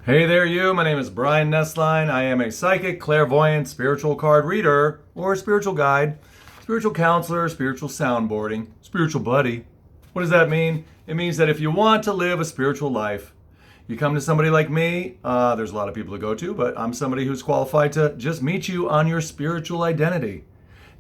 Hey there, you. My name is Brian Nesline. I am a psychic, clairvoyant, spiritual card reader, or spiritual guide, spiritual counselor, spiritual soundboarding, spiritual buddy. What does that mean? It means that if you want to live a spiritual life, you come to somebody like me. There's a lot of people to go to, but I'm somebody who's qualified to just meet you on your spiritual identity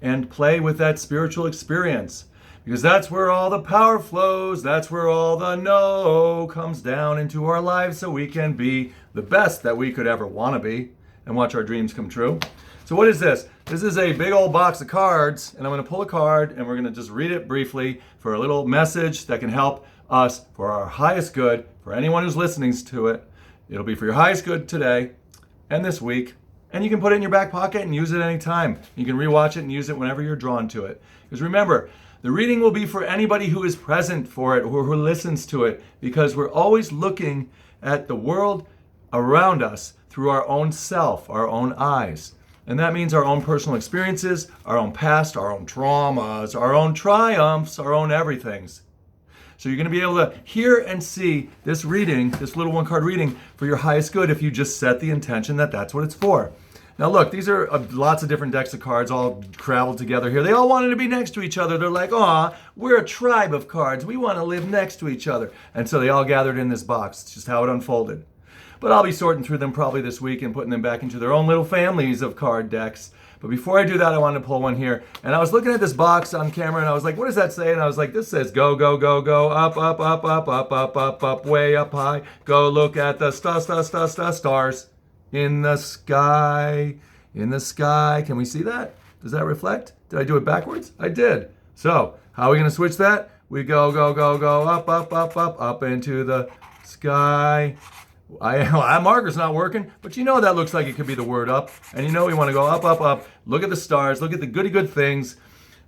and play with that spiritual experience. Because that's where all the power flows, that's where all the know comes down into our lives so we can be the best that we could ever want to be and watch our dreams come true. So what is this? This is a big old box of cards, and I'm going to pull a card and we're going to just read it briefly for a little message that can help us for our highest good, for anyone who's listening to it. It'll be for your highest good today and this week, and you can put it in your back pocket and use it anytime. You can rewatch it and use it whenever you're drawn to it. Because remember, the reading will be for anybody who is present for it or who listens to it, because we're always looking at the world around us through our own self, our own eyes. And that means our own personal experiences, our own past, our own traumas, our own triumphs, our own everythings. So you're going to be able to hear and see this reading, this little one card reading, for your highest good if you just set the intention that that's what it's for. Now look, these are lots of different decks of cards all traveled together here. They all wanted to be next to each other. They're like, aw, we're a tribe of cards. We want to live next to each other. And so they all gathered in this box. It's just how it unfolded. But I'll be sorting through them probably this week and putting them back into their own little families of card decks. But before I do that, I wanted to pull one here. And I was looking at this box on camera and I was like, what does that say? And I was like, this says go, go, go, go, up, up, up, up, up, up, up, up, way up high. Go look at the stars. In the sky, in the sky. Can we see that? Does that reflect? Did I do it backwards? I did. So, how are we going to switch that? We go, go, go, go, up, up, up, up, up into the sky. That marker's not working, but you know that looks like it could be the word up. And you know we want to go up, up, up. Look at the stars. Look at the goody good things.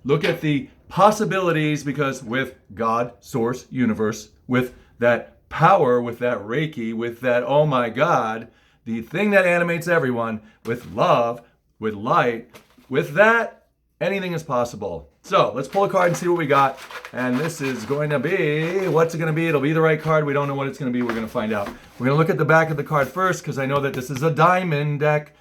Look at the possibilities, because with God, source, universe, with that power, with that Reiki, with that oh my God, the thing that animates everyone, with love, with light, with that, anything is possible. So let's pull a card and see what we got. And this is going to be, what's it going to be? It'll be the right card. We don't know what it's going to be. We're going to find out. We're going to look at the back of the card first, because I know that this is a diamond deck,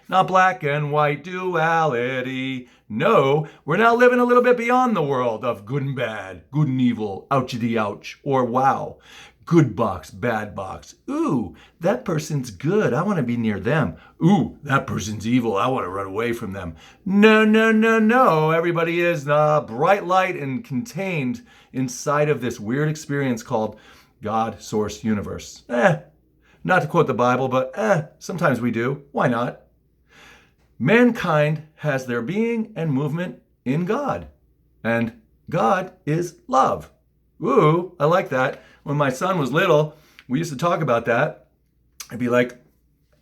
not black and white duality. No, we're now living a little bit beyond the world of good and bad, good and evil, ouchity ouch, or wow. Good box, bad box. Ooh, that person's good. I want to be near them. Ooh, that person's evil. I want to run away from them. No, no, no, no. Everybody is bright light and contained inside of this weird experience called God, Source, Universe. Not to quote the Bible, but sometimes we do. Why not? Mankind has their being and movement in God. And God is love. Ooh, I like that. When my son was little, we used to talk about that. I'd be like,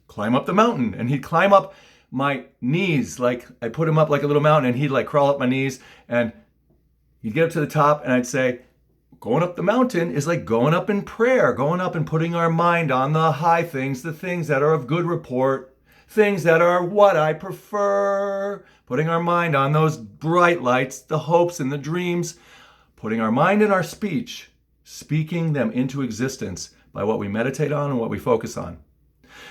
climb up the mountain. And he'd climb up my knees. Like, I put him up like a little mountain, and he'd like crawl up my knees. And he'd get up to the top, and I'd say, going up the mountain is like going up in prayer, going up and putting our mind on the high things, the things that are of good report, things that are what I prefer, putting our mind on those bright lights, the hopes and the dreams, putting our mind in our speech, speaking them into existence by what we meditate on and what we focus on.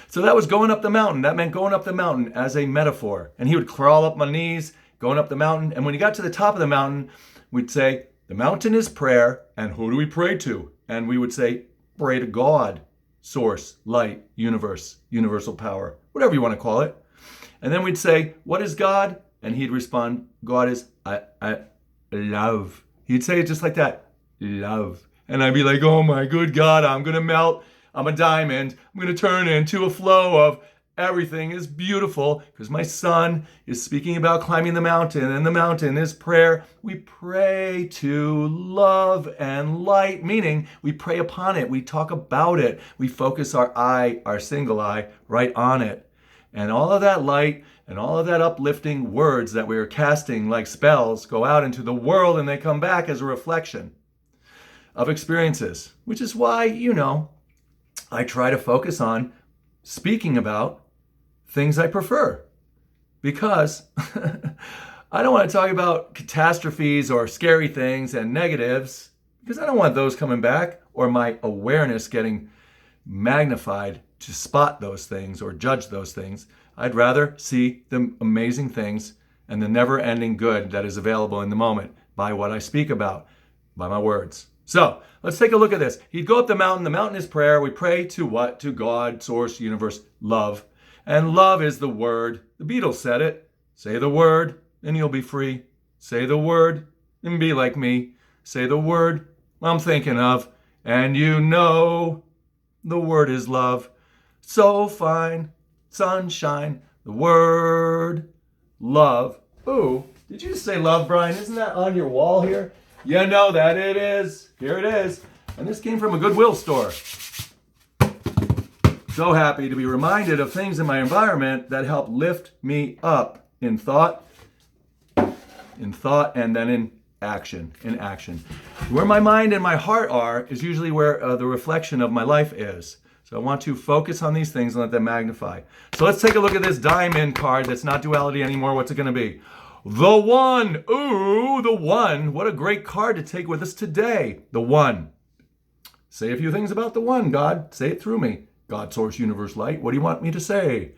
So that was going up the mountain. That meant going up the mountain as a metaphor. And he would crawl up my knees, going up the mountain. And when he got to the top of the mountain, we'd say, the mountain is prayer. And who do we pray to? And we would say, pray to God, source, light, universe, universal power, whatever you want to call it. And then we'd say, what is God? And he'd respond, God is love. He'd say it just like that, love. And I'd be like, oh my good God, I'm going to melt. I'm a diamond. I'm going to turn into a flow of everything is beautiful, because my son is speaking about climbing the mountain, and the mountain is prayer. We pray to love and light, meaning we pray upon it. We talk about it. We focus our eye, our single eye, right on it. And all of that light and all of that uplifting words that we're casting like spells go out into the world, and they come back as a reflection of experiences, which is why, I try to focus on speaking about things I prefer, because I don't want to talk about catastrophes or scary things and negatives, because I don't want those coming back, or my awareness getting magnified to spot those things or judge those things. I'd rather see the amazing things and the never-ending good that is available in the moment by what I speak about, by my words. So let's take a look at this. He'd go up the mountain. The mountain is prayer. We pray to what? To God, source, universe, love. And love is the word. The Beatles said it. Say the word and you'll be free. Say the word and be like me. Say the word I'm thinking of. And you know the word is love. So fine, sunshine, the word love. Ooh, did you just say love, Brian? Isn't that on your wall here? You know that it is. Here it is. And this came from a Goodwill store. So happy to be reminded of things in my environment that help lift me up in thought, and then in action. Where my mind and my heart are is usually where the reflection of my life is. So I want to focus on these things and let them magnify. So let's take a look at this diamond card that's not duality anymore. What's it going to be? The One. Ooh, the One. What a great card to take with us today. The One. Say a few things about the One, God. Say it through me. God, source, universe, light. What do you want me to say?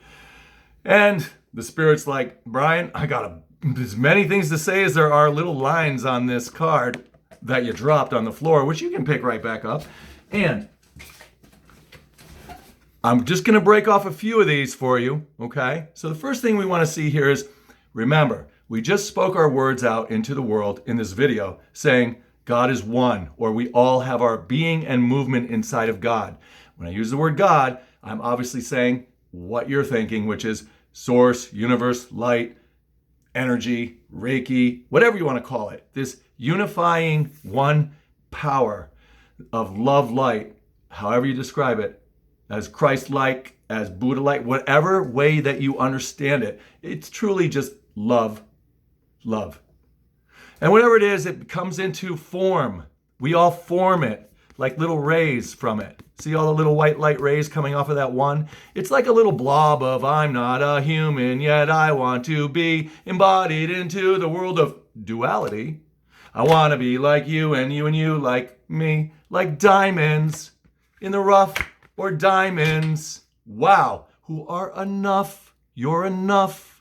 And the Spirit's like, Brian, I got as many things to say as there are little lines on this card that you dropped on the floor, which you can pick right back up. And I'm just going to break off a few of these for you, okay? So the first thing we want to see here is, remember, we just spoke our words out into the world in this video saying God is one, or we all have our being and movement inside of God. When I use the word God, I'm obviously saying what you're thinking, which is source, universe, light, energy, Reiki, whatever you want to call it. This unifying one power of love, light, however you describe it, as Christ-like, as Buddha-like, whatever way that you understand it, it's truly just love. And whatever it is, it comes into form. We all form it like little rays from it. See all the little white light rays coming off of that one? It's like a little blob of I'm not a human, yet I want to be embodied into the world of duality. I want to be like you and you like me, like diamonds in the rough, or diamonds, wow, who are enough. You're enough.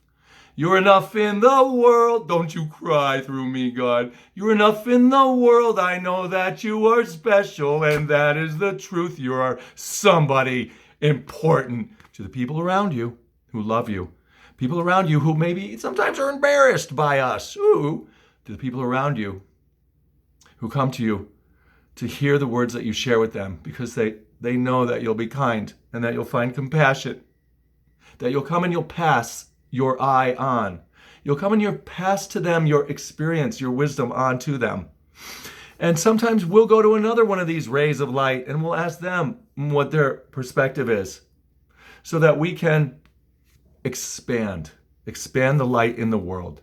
You're enough in the world. Don't you cry through me, God. You're enough in the world. I know that you are special, and that is the truth. You are somebody important to the people around you who love you. People around you who maybe sometimes are embarrassed by us. Ooh, to the people around you who come to you to hear the words that you share with them, because they know that you'll be kind and that you'll find compassion, that you'll come and you'll pass your eye on. You'll come and you'll pass to them your experience, your wisdom on to them. And sometimes we'll go to another one of these rays of light and we'll ask them what their perspective is so that we can expand the light in the world.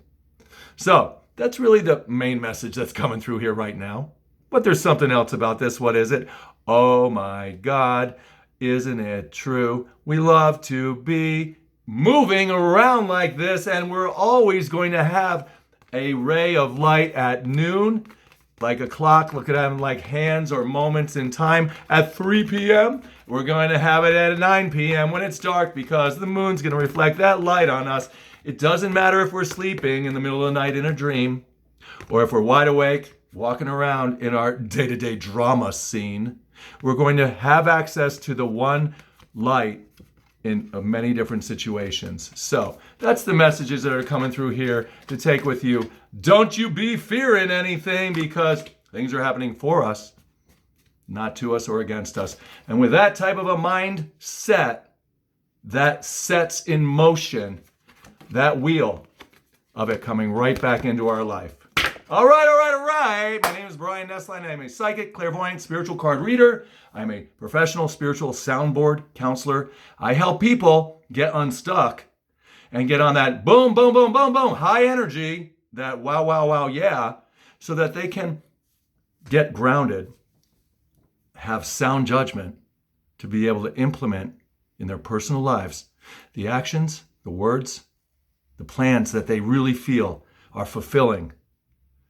So that's really the main message that's coming through here right now. But there's something else about this. What is it? Oh my God, isn't it true? We love to be moving around like this, and we're always going to have a ray of light at noon, like a clock. Look at them like hands or moments in time. At 3 p.m., we're going to have it at 9 p.m. when it's dark, because the moon's going to reflect that light on us. It doesn't matter if we're sleeping in the middle of the night in a dream, or if we're wide awake, walking around in our day-to-day drama scene. We're going to have access to the one light in many different situations. So that's the messages that are coming through here to take with you. Don't you be fearing anything, because things are happening for us, not to us or against us. And with that type of a mindset, that sets in motion that wheel of it coming right back into our life. All right. My name is Brian Nesline. I'm a psychic, clairvoyant, spiritual card reader. I'm a professional spiritual soundboard counselor. I help people get unstuck and get on that boom, boom, boom, boom, boom, high energy, that wow, wow, wow, yeah, so that they can get grounded, have sound judgment to be able to implement in their personal lives the actions, the words, the plans that they really feel are fulfilling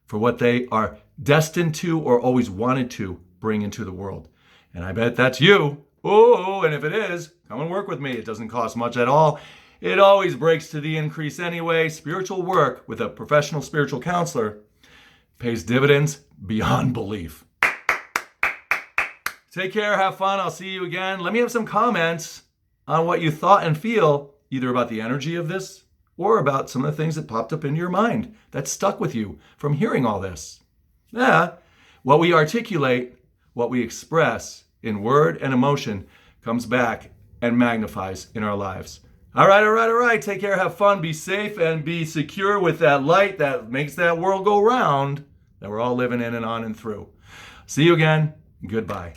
for what they are destined to or always wanted to bring into the world. And I bet that's you. Oh, and if it is, come and work with me. It doesn't cost much at all. It always breaks to the increase anyway. Spiritual work with a professional spiritual counselor pays dividends beyond belief. Take care, have fun. I'll see you again. Let me have some comments on what you thought and feel, either about the energy of this or about some of the things that popped up into your mind that stuck with you from hearing all this. Yeah, what we articulate, what we express in word and emotion comes back and magnifies in our lives. All right. Take care, have fun, be safe, and be secure with that light that makes that world go round that we're all living in and on and through. See you again. Goodbye.